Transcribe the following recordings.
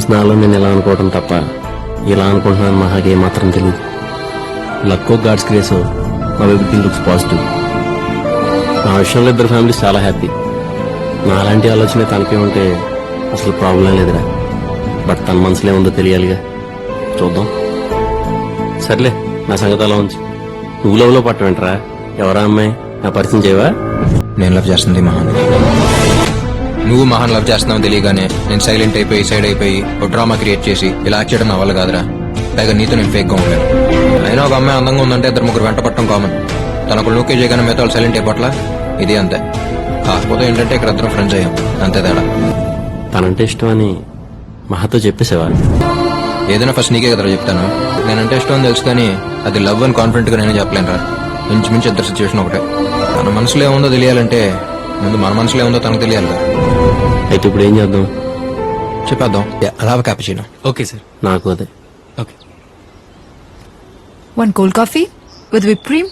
Times నాలో నేను ఇలా అనుకోవడం తప్ప ఇలా అనుకుంటున్నాను మహాకి ఏమాత్రం తెలియదు. లక్కో గాడ్స్ గ్రేస్ మా ఎవ్రీథింగ్ లుక్స్ పాజిటివ్. నా విషయంలో ఇద్దరు ఫ్యామిలీస్ చాలా హ్యాపీ. నాలాంటి ఆలోచన తనకే ఉంటే అసలు ప్రాబ్లం లేదురా. బట్ తన మనసులో ఉందో తెలియాలిగా. చూద్దాం. సర్లే, నా సంగతి అలా ఉంచి నువ్వు లవ్లో పట్టవేంట్రా? ఎవరా అమ్మాయి? నా పరిచయం చేయవా? నేను లవ్ చేస్తుంది మహాన్. నువ్వు మహాన్ లవ్ చేస్తున్నావు తెలియగానే నేను సైలెంట్ అయిపోయి సైడ్ అయిపోయి ఒక డ్రామా క్రియేట్ చేసి ఇలా యాక్ట్ చేయడం నా వల్ల కాదురా. పైగా నీతో నేను ఫేక్ గా ఉండలేను. అయినా ఒక అమ్మాయి అందంగా ఉందంటే ఇద్దరు ముగ్గురు వెంట పట్టడం కామన్. తనకు లూకే చేయగానే మిగతా వాళ్ళు సైలెంట్ అయిపోట్లా. ఇది అంతే. కాకపోతే ఏంటంటే ఇక్కడ ఇద్దరు ఫ్రెండ్స్ అయ్యాం, అంతే తేడా. తనంటే ఇష్టం అని మహాతో చెప్పేసేవా? ఏదైనా ఫస్ట్ నీకే కదరా చెప్తాను. నేనంటే ఇష్టం అని తెలుసు కానీ అది లవ్ అని కాన్ఫిడెంట్ గా నేనే చెప్పలేను రా. మించి ఇద్దరు సిచ్యువేషన్ ఒకటే. తన మనసులో ఏముందో తెలియాలంటే ముందు మన మనసులో ఏముందో తనకు తెలియాలి. అయితే ఇప్పుడు ఏం చేద్దాం? చెప్పేద్దాం. అలా క్యాపుచినో. Okay sir. నాకు అదే. Okay. One cold coffee with whipped cream,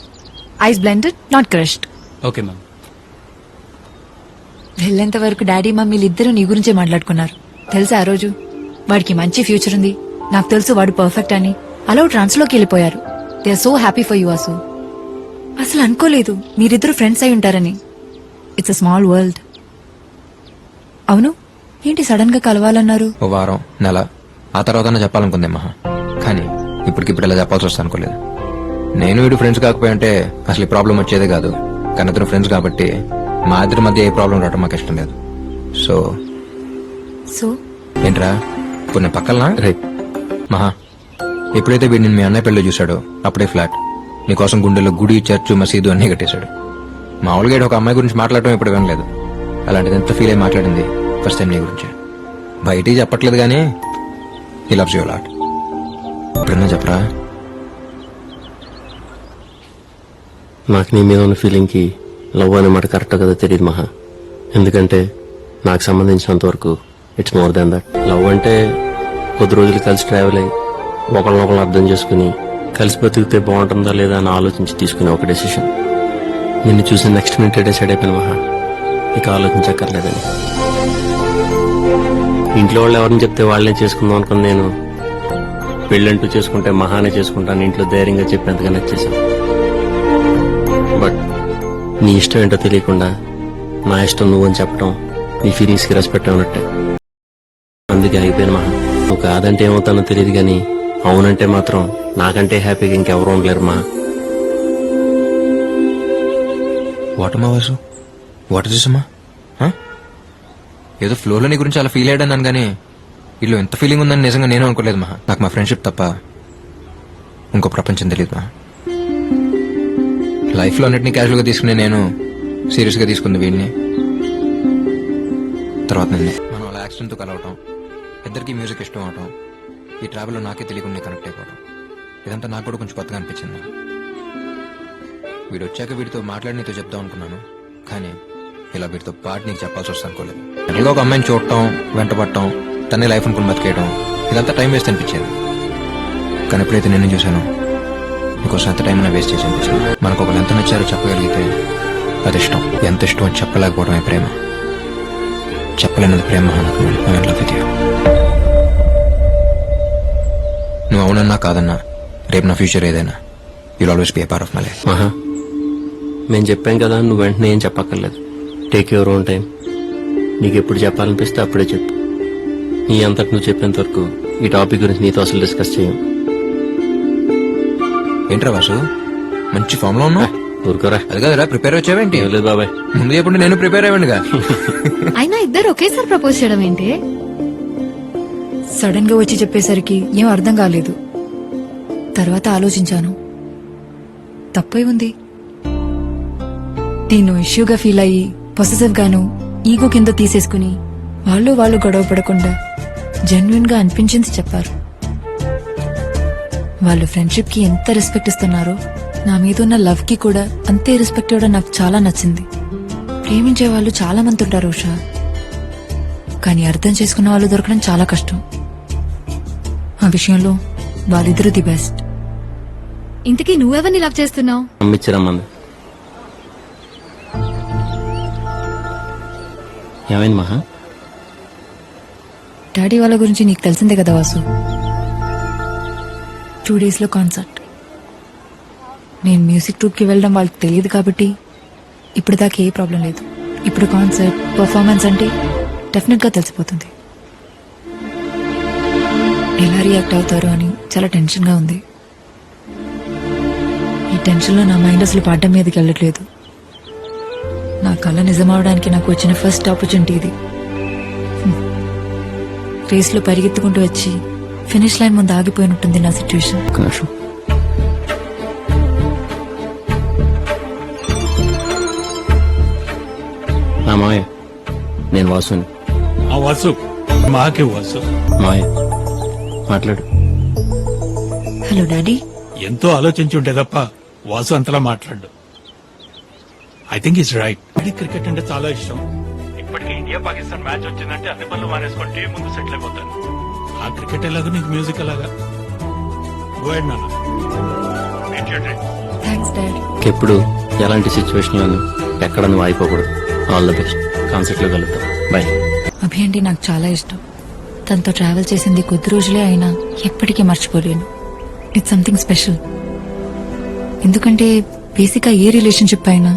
ice blended, not crushed. Okay ma'am. వెళ్ళేంత వరకు డాడీ మమ్మీలు ఇద్దరు నీ గురించే మాట్లాడుకున్నారు. తెలుసా ఆ రోజు వాడికి మంచి ఫ్యూచర్ ఉంది, నాకు తెలుసు వాడు పర్ఫెక్ట్ అని. అలా ట్రాన్స్ లోకి వెళ్ళిపోయారు. They are so happy for you అసు. అసలు అనుకోలేదు మీరిద్దరు ఫ్రెండ్స్ అయి ఉంటారని. It's a small world. అవును, ఏంటి సడన్ గా కలవాలన్నారు? ఓ వారం నెల ఆ తర్వాత చెప్పాలనుకుందే మహా. కానీ ఇప్పటికిప్పుడు ఇలా చెప్పాల్సి వస్తా అనుకోలేదు. నేను వీడు ఫ్రెండ్స్ కాకపోయి అంటే అసలు ఈ ప్రాబ్లం వచ్చేదే కాదు. కానీ ఇద్దరు ఫ్రెండ్స్ కాబట్టి మా ఇద్దరి మధ్య ఏ ప్రాబ్లం రావడం మాకు ఇష్టం లేదు. సో సో ఏంట్రా ఇప్పుడు నేను పక్కలనా? రే మహా, ఎప్పుడైతే వీడు నేను మీ అన్నయ్య పెళ్ళి చూశాడో అప్పుడే ఫ్లాట్. నీకోసం గుండెలో గుడి, చర్చు, మసీదు అన్నీ కట్టేశాడు. మామూలుగా ఒక అమ్మాయి గురించి మాట్లాడటం ఇప్పుడు వినలేదు. అలాంటిది ఎంత ఫీల్ అయి మాట్లాడింది ఫస్ట్ టైం నీ గురించి. బయటికి చెప్పట్లేదు కానీ హీ లవ్స్ యు లాట్. ఇప్పుడన్నా చెప్పరా? నాకు నీ మీద ఉన్న ఫీలింగ్కి లవ్ అనే మాట కరెక్ట్ కదా తెలియదు మహా. ఎందుకంటే నాకు సంబంధించినంత వరకు it's more than that. Love అంటే కొద్ది రోజులు కలిసి ట్రావెల్ అయ్యి ఒకళ్ళనొకళ్ళు అర్థం చేసుకుని కలిసి బతికితే బాగుంటుందా లేదా అని ఆలోచించి తీసుకునే ఒక డెసిషన్. నిన్ను చూసి నెక్స్ట్ మినిట్ డిసైడ్ అయిపోయిన మహా, ఇక ఆలోచించక్కర్లేదని. ఇంట్లో వాళ్ళు ఎవరిని చెప్తే వాళ్ళనే చేసుకుందాం అనుకుని నేను పెళ్ళంటూ చేసుకుంటే మహానే చేసుకుంటాను ఇంట్లో ధైర్యంగా చెప్పేంతగా నచ్చేసాను. బట్ నీ ఇష్టం ఏంటో తెలియకుండా నా ఇష్టం నువ్వని చెప్పడం నీ ఫీలింగ్స్ కి రెస్పెక్ట్ అన్నట్టే. అందుకే అయిపోయాను మహా. నువ్వు కాదంటే ఏమవుతానో తెలియదు కానీ అవునంటే మాత్రం నాకంటే హ్యాపీగా ఇంకెవరు ఉండలేరు మా. వాటమ్మా వాసు, వాటర్ చూసమ్మా. ఏదో ఫ్లోలో నీ గురించి అలా ఫీల్ అయ్యాను కానీ వీళ్ళు ఎంత ఫీలింగ్ ఉందని నిజంగా నేను అనుకోలేదు మహా. నాకు మా ఫ్రెండ్షిప్ తప్ప ఇంకో ప్రపంచం తెలియదు మహా. లైఫ్లో అన్నిటినీ క్యాజువల్గా తీసుకునే నేను సీరియస్గా తీసుకుంది వీడిని. తర్వాత నిన్నే మనం అలా యాక్సిడెంట్తో కలవటం, ఇద్దరికి మ్యూజిక్ ఇష్టం అవటం, ఈ ట్రావెల్లో నాకే తెలియకుండా కనెక్ట్ అయిపోవడం, ఇదంతా నాకు కూడా కొంచెం కొత్తగా అనిపించింది. వీడు వచ్చాక వీడితో మాట్లాడి నీతో చెప్దాం అనుకున్నాను, కానీ ఇలా వీడితో పాటు నీకు చెప్పాల్సి వస్తుంది అనుకోలేదు. ఎలాగో ఒక అమ్మాయిని చూడటం, వెంటపడటం, తనే లైఫ్ అనుకుని బతికేయడం, ఇదంతా టైం వేస్ట్ అనిపించేది. కానీ ఎప్పుడైతే నేను చూశాను నీకోసం ఎంత టైం వేస్ట్ చేసి అనిపించింది. మనకు ఒకరు ఎంత నచ్చారో చెప్పగలిగితే అది ఇష్టం. ఎంత ఇష్టం అని చెప్పలేకపోవడమే ప్రేమ. చెప్పలేనది ప్రేమ. నాకు లవ్ విత్ యూ. నువ్వు అవునన్నా కాదన్నా రేపు నా ఫ్యూచర్ ఏదైనా you'll always be A part of my life. మహా, మేము చెప్పాం కదా, నువ్వు వెంటనే ఏం చెప్పక్కర్లేదు. Take your own time. నీకు ఎప్పుడు చెప్పాలనిపిస్తే అప్పుడే చెప్పు. నీ అంతకు నువ్వు చెప్పేంత వరకు ఈ టాపిక్ గురించి నీతో అసలు డిస్కస్ చేయం. ఏంట్రా వాసు, మంచి ఫామ్ లో ఉన్నావు. ఊరుకోరా. అది కదరా ప్రిపేర్ వచ్చావేంటి? ఏం లేదు బాబాయ్, ముందు చెప్పండి నేను ప్రిపేర్ అయ్యండిగా. అయినా ఇద్దరు ఒకేసారి ప్రపోజ్ చేయడం ఏంటి? సడన్ గా వచ్చి చెప్పేసరికి ఏం అర్థం కాలేదు. తర్వాత ఆలోచించాను, తప్పై ఉంది. దీన్ని ఇష్యూగా ఫీల్ అయ్యి పొసెసివ్ గాను ఈగో కింద తీసేసుకుని వాళ్ళు గొడవ పడకుండా జెన్యున్ గా అనిపించింది చెప్పారు. వాళ్ళు ఫ్రెండ్షిప్ కి ఎంత రెస్పెక్ట్ ఇస్తున్నారో నా మీద ఉన్న లవ్ కి కూడా అంతే రెస్పెక్ట్ ఇవ్వడం నాకు చాలా నచ్చింది. ప్రేమించే వాళ్ళు చాలా మంది ఉంటారు ఉషా, కానీ అర్థం చేసుకున్న వాళ్ళు దొరకడం చాలా కష్టం. ఆ విషయంలో వాళ్ళిద్దరూ ది బెస్ట్. ఇంతకీ నువ్వెవరిని లవ్ చేస్తున్నావు? అమ్మిచ్చిరమ్మంది. ఏమైంది మహా? డాడీ వాళ్ళ గురించి నీకు తెలిసిందే కదా వాసు. 2 days లో కాన్సర్ట్. నేను మ్యూజిక్ ట్రూప్కి వెళ్ళడం వాళ్ళకి తెలియదు కాబట్టి ఇప్పుడు దాకా ఏ ప్రాబ్లం లేదు. ఇప్పుడు కాన్సర్ట్ పర్ఫార్మెన్స్ అంటే డెఫినెట్గా తెలిసిపోతుంది. ఎలా రియాక్ట్ అవుతారో అని చాలా టెన్షన్గా ఉంది. ఈ టెన్షన్లో నా మైండ్ అసలు పాడడం మీదకి వెళ్ళట్లేదు. నా కళ నిజమవడానికి నాకు వచ్చిన ఫస్ట్ ఆపర్చునిటీ ఇది. రేస్లో పరిగెత్తుకుంటూ వచ్చి ఫినిష్ లైన్ ముందు ఆగిపోయినట్టుంది నా సిచ్యువేషన్. ఒక్క నిమిషం. నా మాయ, నేను వాసుని. ఆ వాసు మాకే వాసు మాయ మాట్లాడు. Hello daddy. ఎంతో ఆలోచించి ఉంటే తప్ప వాసు అంతలా మాట్లాడు. I think it's right. Cricket అంటే చాలా ఇష్టం. ఇప్పటికే ఇండియా పాకిస్తాన్ మ్యాచ్ వచ్చిందంటే అన్ని పనులు మానేసుకొని టీవీ ముందు సెటిల్ అయిపోతాను. ఆ క్రికెట్ ఎలాగో నీకు మ్యూజిక్ ఎలాగా. గో హెడ్ నాన్న. Thanks dad. ఎప్పుడు ఎలాంటి సిచ్యువేషన్లోనూ ఎక్కడ నువ్వు అయిపోకూడదు. All the best. కాన్సర్ట్లో కలుద్దాం. బాయ్. అభి అంటే నాకు చాలా ఇష్టం. తనతో ట్రావెల్ చేసింది కొద్ది రోజులే అయినా ఎప్పటికీ మర్చిపోలేను. It's something special. ఎందుకంటే బేసిక్గా ఏ రిలేషన్షిప్ అయినా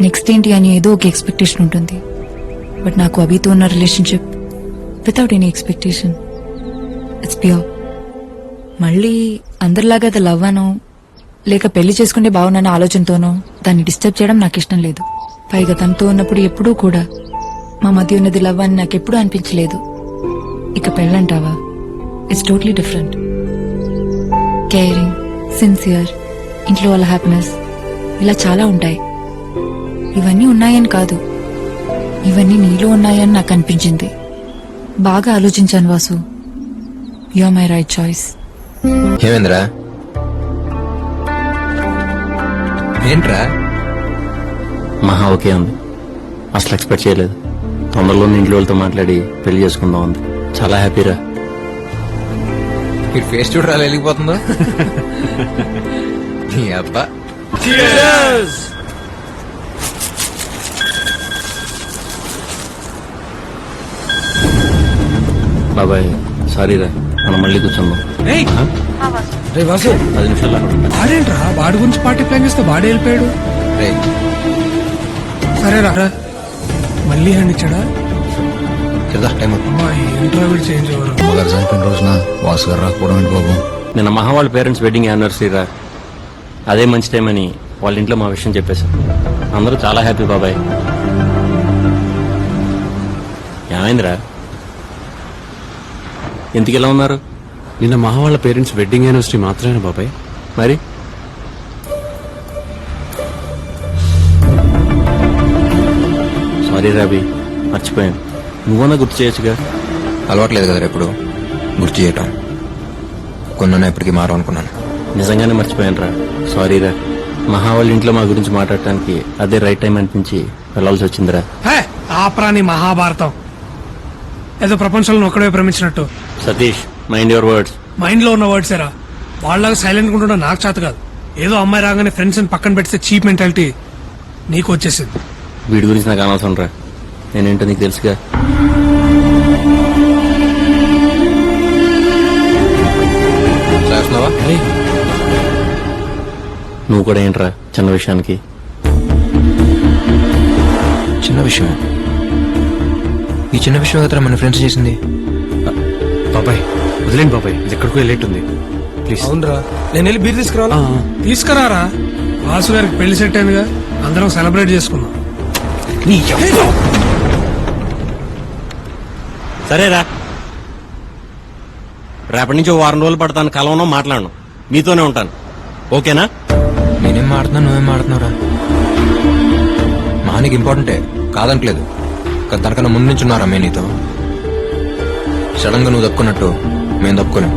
నెక్స్ట్ ఏంటి అని ఏదో ఒక ఎక్స్పెక్టేషన్ ఉంటుంది. బట్ నాకు అభితో ఉన్న relationship without any expectation. It's pure. మళ్ళీ అందరిలాగా అది లవ్ అనో లేక పెళ్లి చేసుకుంటే బాగున్న ఆలోచనతోనో దాన్ని డిస్టర్బ్ చేయడం నాకు ఇష్టం లేదు. పైగా తనతో ఉన్నప్పుడు ఎప్పుడూ కూడా మా మధ్య ఉన్నది లవ్ అని నాకు ఎప్పుడూ అనిపించలేదు. ఇక పెళ్ళంటావా, it's totally different. Caring, sincere, ఇంట్లో వాళ్ళ హ్యాపీనెస్, ఇలా చాలా ఉంటాయి. ఇవన్నీ ఉన్నాయని కాదు, ఇవన్నీ నీలో ఉన్నాయని నాకు అనిపించింది. బాగా ఆలోచించాను Vasu. You are my right choice. ఏమేంద్రా? ఏంట్రా? మహా ఓకే ఉంది. అసలు ఎక్స్పెక్ట్ చేయలేదు. తొందరలో ఇంట్లో వాళ్ళతో మాట్లాడి పెళ్లి చేసుకుందాం ఉంది. చాలా హ్యాపీరా. ఈ ఫేస్ చూడరా వెళ్ళిపోతుందో. నీ అబ్బా. బాబాయ్ సారీ రా, మనం మళ్ళీ కూర్చుందాం. రే వాసు 10 నిమిషాలు అక్కడ ఉంటా. వాడేంట్రా వాడి గురించి పార్టీ ప్లాన్ చేస్తే వాడే వెళ్ళిపోయాడు. రే సరే రా మళ్ళీ హ్యాండ్ ఇచ్చాడా? కదా టైం అవుతుంది. అమ్మాయి ఇంటర్వ్యూ చేంజ్ అవ్వరు. అమ్మగారు చనిపోయిన రోజున వాసు గారు రాకపోవడం ఏంటి బాబు? నిన్న మహా వాళ్ళ పేరెంట్స్ వెడ్డింగ్ యానివర్సరీ రా. అదే మంచి టైం అని వాళ్ళ ఇంట్లో మా విషయం చెప్పేశారు. అందరూ చాలా హ్యాపీ బాబాయ్. ఏమైందిరా, ఎందుకు ఇలా ఉన్నారు? నిన్న మహా వాళ్ళ పేరెంట్స్ వెడ్డింగ్ యానివర్సరీ మాత్రమే బాబాయ్. మరి సారీ రాబీ, మర్చిపోయాను. నువ్వన్నా గుర్తు చేయొచ్చుగా. అలవాట్లేదు కదా ఎప్పుడు గుర్తు చేయటం. కొన్నా ఎప్పటికీ మారు అనుకున్నాను. నిజంగానే మర్చిపోయాను రా. సారీ రా. మహా వాళ్ళ ఇంట్లో మా గురించి మాట్లాడటానికి అదే రైట్ టైం అనిపించి వెళ్ళాల్సి వచ్చిందిరా. హే ఆపరా నీ మహాభారతం. ఏదో ప్రపంచంలో ఒక్కడే ప్రేమించినట్టు. Satish, mind your words. Mind లో ఉన్న వర్డ్స్ ఏరా. వాళ్ళలాగా సైలెంట్ ఉండడం నాకు చేత కాదు. ఏదో అమ్మాయి రాగానే ఫ్రెండ్స్ అని పక్కన పెడితే చీప్ మెంటాలిటీ నీకు వచ్చేసింది. వీడి గురించి నాకు అనవసరం రా. నేనేంటో నీకు తెలుసుగా. చేస్తున్నావా? నువ్వు కూడా ఏంట్రా చిన్న విషయానికి. చిన్న విషయం. ఈ చిన్న విషయం కదా మన ఫ్రెండ్స్ చేసింది. బాబాయ్ వదిలేండి బాబాయ్, ఇది ఎక్కడికో వెళ్ళేట్టుంది. ప్లీజ్. అవునరా, నేను వెళ్ళి బీర్ తీసుకురావాలా? తీసుకురారా. వాసు గారికి పెళ్లి సెట్ అయిందిగా, అందరం సెలబ్రేట్ చేసుకున్నాం. సరేరా, రేపటి నుంచి 1 వారం రోజులు పడతాను. కలవను, మాట్లాడను, మీతోనే ఉంటాను. ఓకేనా? నేనేం మాడుతున్నా, నువ్వేం మాడుతున్నావురా? మహానికి ఇంపార్టెంటే కాదనట్లేదు, కానీ తనకన్నా ముందు నుంచి ఉన్నారా మేము నీతో. సడన్ గా నువ్వు తప్పుకున్నట్టు మేము తప్పుకోలేం.